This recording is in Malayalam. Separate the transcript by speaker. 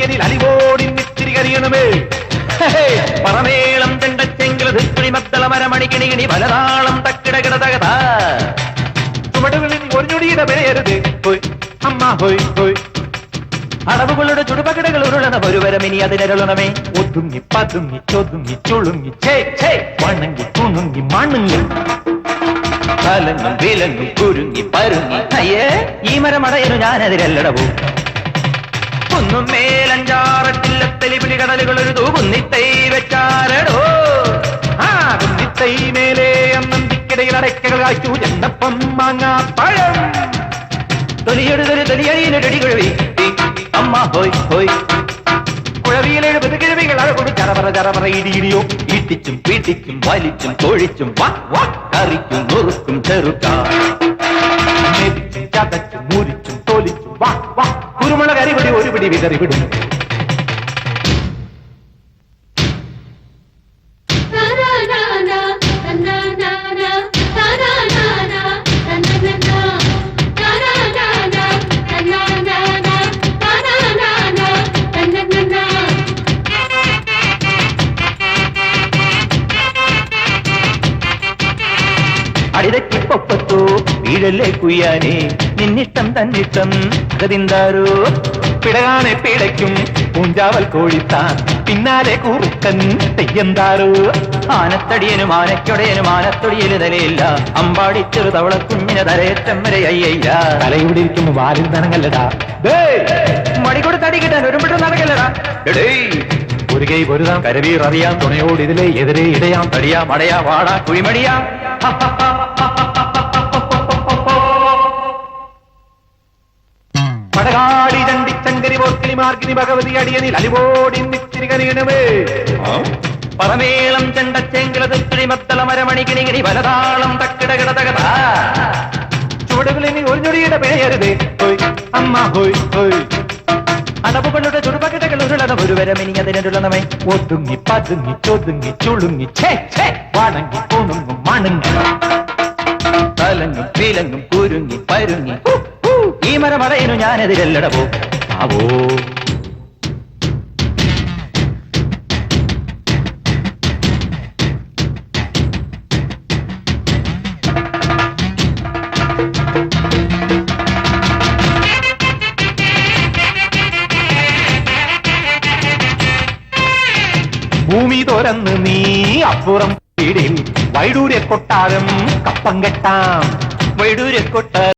Speaker 1: അടിയനിൽ അലിവോടി നിത്തിരി കരിയണമേ പറമേളം ചെണ്ടച്ചെങ്കിൽ ധിക്കിണി മദ്ദള മരമണിക്കിണികിണി പലതാളം തക്കിടകിട തകത ചുവടുകളിൽ ഒരു ഞൊടിയുടെ പേരരുത് ഹോയ് അമ്മ ഹോയ് ഹോയ് അടവുകളുടെ ചുടുപകടകൾ ഉരുളണ ഒരുവരം ഇനി അതിനരുളണമേ ഒതുങ്ങി പതുങ്ങി ചൊതുങ്ങി ചുളുങ്ങി വണങ്ങി കുണുങ്ങി മണുങ്ങി കലങ്ങും വിലങ്ങും കുരുങ്ങി പരുങ്ങി അയ്യേ ഈ മരമടയനു ഞാനതിരല്ലടവൂ കുന്നും മേലഞ്ചാറട്ടില്ലത്തെലിപിലി കടലുകൾ ഒരു തൂകുന്നിത്തൈ വെച്ചാരടോ ആ കുന്നിത്തൈ മേലെ അന്നന്തിക്കിടയിൽ അടയ്ക്കകൾ കാച്ചു ചെന്നപ്പം മാങ്ങാ പഴം തൊലിയെടുതൊരു തൊലിയരിയിലൊടി കുഴവി അമ്മ ഹോയ് ഹോയ് കുഴവിയിലെഴുപത് കിഴവികൾ അഴകൊടു ചറപറ ചറപറ ഇടിയിടിയോ ഇട്ടിച്ചും പീട്ടിച്ചും വലിച്ചും തൊഴിച്ചും വാ കറിക്കും നുറുക്കും ചെറുക്കാം മെതിച്ചും ചതച്ചും മുരിച്ചും തോലിച്ചും വാ കുരുമുളക് അരിപിടി ഒരു പിടി വിതറിവിടും അടിതക്കിപ്പൊപ്പത്തോ വീഴല്ലേ കുയ്യാനേ നിന്നിഷ്ടം തന്നിഷ്ടം ഗതിന്താരോ പിടകാനെ പിടയ്ക്കും പൂഞ്ചാവൽ കോഴിത്താൻ പിന്നാലെ കൂറുക്കൻ തെയ്യന്താരോ ആനത്തടിയനും ആനയ്ക്കൊടയനും ആനത്തൊടിയല് തലയില്ല അമ്പാടി ചെറു തവള കുഞ്ഞിനെ തലയേറ്റം വരെ അയ്യയ്യ തലയുടെ ഇരിക്കുമ്പോ വാലിൽ നനങ്ങല്ലടാ മടി കൊടുത്ത് അടി കിട്ടാൻ ഒരുമിട്ടും നടക്കല്ലടാ ഒരു കൈ പൊരുതാം കരവീർ അറിയാം തുണയോട് ഇതിലെ എതിരെ ഇടയാം തടിയാം അടയാ വാടാ കുഴിമടിയാം പടകാടി ചണ്ടിച്ചങ്കരി പോർക്കിലി മാർക്കിനി ഭഗവതി അടിയനിൽ അലിവോടി നിത്തിരി കനിയണമേ പറമേളം ചെണ്ടച്ചെങ്കില തിത്തിരി മദ്ദള മരമണികിണികിണി പലതാളം തക്കിടകിട തകത ചുവടുകളിൽ ഒരു ഞൊടിയുടെ പേരരുതേ ഹോയ് അമ്മ ഹോയ് ഹോയ് അടവുകളുടെ ചുടുപകടകൾ ഉരുളണ ഒരുവരം ഇനി അതിനുള്ളണമേ ഒതുങ്ങി പതുങ്ങി ചൊതുങ്ങി ചുളുങ്ങി വണങ്ങി കുണുങ്ങും മണുങ്ങി കലങ്ങും വിലങ്ങും കുരുങ്ങി പരുങ്ങി ഈ മരമറയനു ഞാനെതിരല്ലടവോ ആവോ ഭൂമി തുറന്ന് നീ അപ്പുറം വീടിൽ വൈഡൂര്യ കൊട്ടാരം കപ്പം കെട്ടാം വൈഡൂര്യ കൊട്ടാരം